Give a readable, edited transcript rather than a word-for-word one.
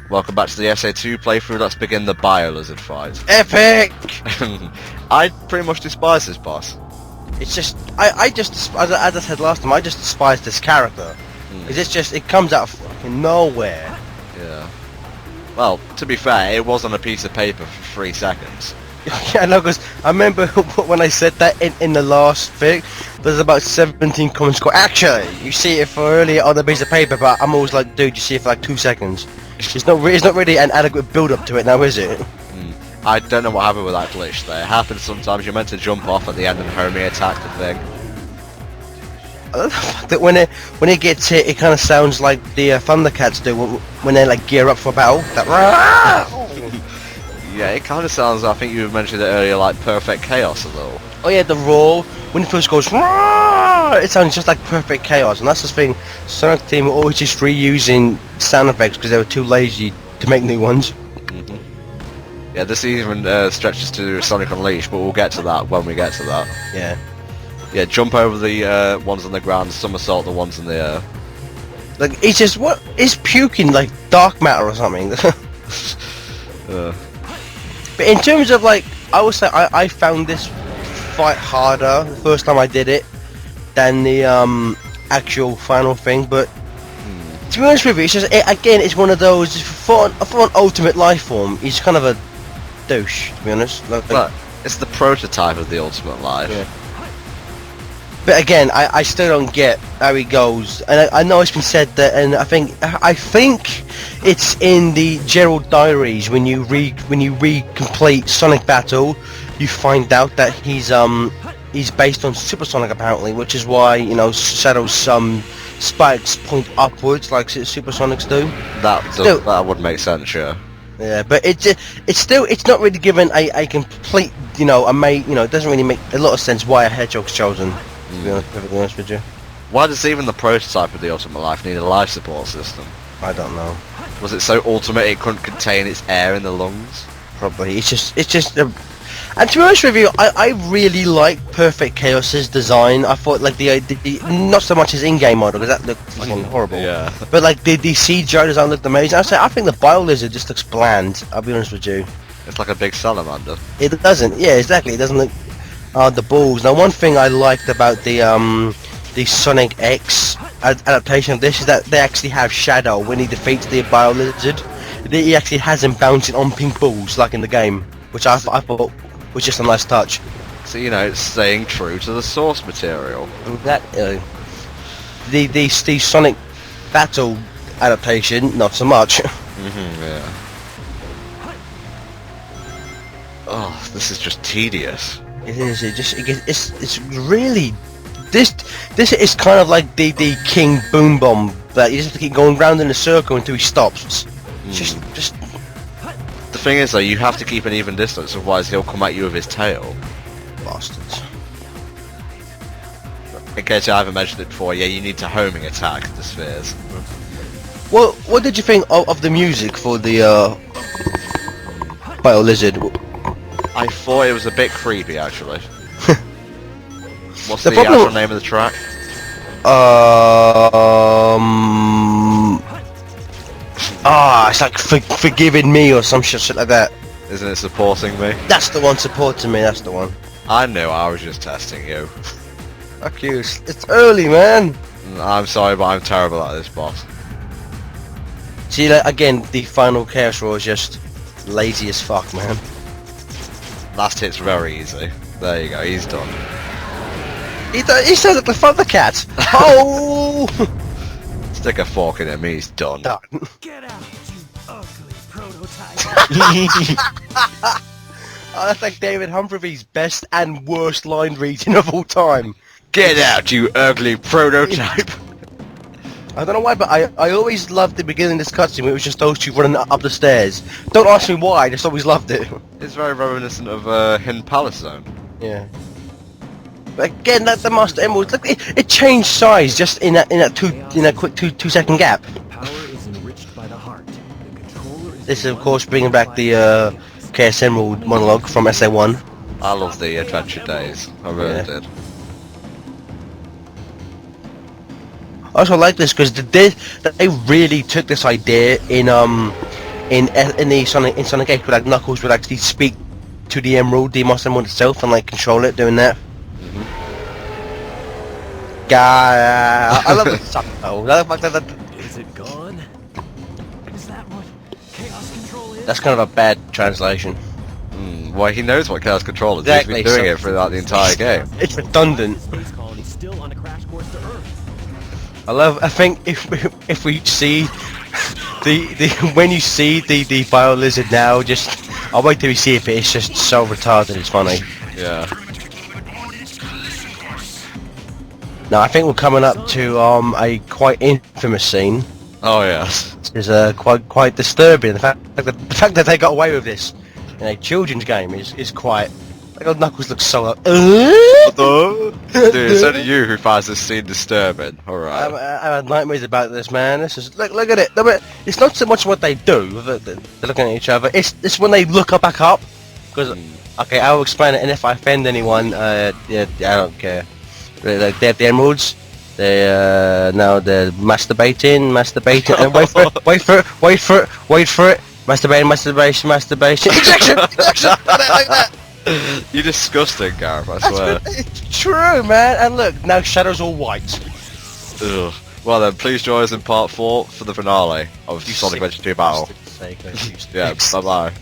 Welcome back to the SA2 playthrough. Let's begin the Bio-Lizard fight. Epic! I pretty much despise this boss. It's just, I just, as I said last time, I just despise this character. Because it's just, it comes out of fucking nowhere. Yeah. Well, to be fair, it was on a piece of paper for 3 seconds. Yeah, I know, because I remember when I said that in the last thing, there's about 17 comments go, actually, you see it for earlier on a piece of paper, but I'm always like, dude, you see it for like 2 seconds. It's not really an adequate build-up to it now, is it? I don't know what happened with that glitch there. It happens sometimes. You're meant to jump off at the end and homie attack the thing. I love the fact that when it gets hit, it kind of sounds like the Thundercats do when they like gear up for battle. That Yeah, it kind of sounds, I think you mentioned it earlier, like Perfect Chaos a little. Oh yeah, the roar, when it first goes, it sounds just like Perfect Chaos, and that's the thing, Sonic Team were always just reusing sound effects because they were too lazy to make new ones. Yeah, this even stretches to Sonic Unleashed, but we'll get to that when we get to that. Yeah. Yeah, jump over the ones on the ground, somersault the ones in the air. Like, it's just, what, is puking like dark matter or something? But in terms of like, I would say I found this fight harder the first time I did it than the actual final thing, but to be honest with you, it's just, again, it's one of those, for an ultimate life form, he's kind of a douche, to be honest. But it's the prototype of the Ultimate Life. Yeah. But again, I still don't get how he goes, and I know it's been said that, and I think it's in the Gerald Diaries when you complete Sonic Battle, you find out that he's based on Supersonic apparently, which is why, you know, Shadow's spikes point upwards like Supersonics do. That would make sense, yeah. Yeah, but it's not really given a complete, you know, it doesn't really make a lot of sense why a hedgehog's chosen. To be honest with you. Why does even the prototype of the Ultimate Life need a life support system? I don't know. Was it so ultimate it couldn't contain its air in the lungs? Probably. It's just. And to be honest with you, I really like Perfect Chaos's design. I thought like the not so much his in-game model because that looked fucking horrible. Yeah. But like the CGI design looked amazing. I think the Bio-Lizard just looks bland. I'll be honest with you. It's like a big salamander. It doesn't. Yeah, exactly. It doesn't look. The balls. Now, one thing I liked about the Sonic X adaptation of this is that they actually have Shadow when he defeats the Bio-Lizard. He actually has him bouncing on pink balls like in the game, which I thought was just a nice touch. So, you know, it's staying true to the source material. And that the Sonic Battle adaptation, not so much. Yeah. Oh, this is just tedious. It is. It's really. This is kind of like the King Boom Bomb that you just have to keep going round in a circle until he stops. Just. The thing is, though, you have to keep an even distance, otherwise he'll come at you with his tail. Bastards. In case I haven't mentioned it before, yeah, you need to homing attack the spheres. Well, what did you think of the music for the Bio-Lizard? I thought it was a bit creepy, actually. What's The the problem- actual name of the track? It's like Forgiving Me or some shit like that. Isn't it Supporting Me? That's the one, Supporting Me, that's the one. I knew, I was just testing you. Fuck you, it's early, man. I'm sorry, but I'm terrible at this boss. See, like, again, the final Chaos Roar is just lazy as fuck, man. Last hit's very easy. There you go, he's done. He sounds like the Thundercat. Oh! Stick a fork in him, he's done. Done. Get out, you ugly prototype! Oh, that's like David Humphrey's best and worst line reading of all time. Get out, you ugly prototype! I don't know why, but I always loved the beginning of this cutscene where it was just those two running up the stairs. Don't ask me why, I just always loved it. It's very reminiscent of Hidden Palace Zone. Yeah. But again, that's the Master Emerald. Look, it changed size just in that quick two second gap. Power is enriched by the heart. The controller is This is of course bringing back the KS Emerald monologue from SA1. I love the Adventure Days. I really did. I also like this because they really took this idea in in Sonic 8, where like Knuckles would actually speak to the Emerald, the Monster Emerald itself, and like control it, doing that. God, I love the subtitle. I love the fact that Is it gone? Is that what chaos control is? that's kind of a bad translation. Well, he knows what Chaos Control is. Exactly, He's been doing so- it throughout the entire game. It's redundant. Space colony still on a crash course to Earth. I think if we see the when you see the bio lizard now, just I'll wait till we see if it's just so retarded it's funny. Yeah. Now I think we're coming up to a quite infamous scene. Oh yes. Is quite disturbing. The fact that they got away with this in a children's game is quite. Like Knuckles looks so like. Dude, it's only you who finds this scene disturbing. Alright. I had nightmares about this, man. This is look at it. It's not so much what they do. They're looking at each other. It's when they look back up. Because okay, I'll explain it. And if I offend anyone, yeah, I don't care. They have the emeralds. They now they're masturbating, and wait for it. Masturbation. Injection. Like that. You're disgusting, Gareth, I swear. It's true, man. And look, now Shadow's all white. Ugh. Well then, please join us in part 4 for the finale of Sonic Adventure 2 Battle. For God's sake, Yeah, bye bye.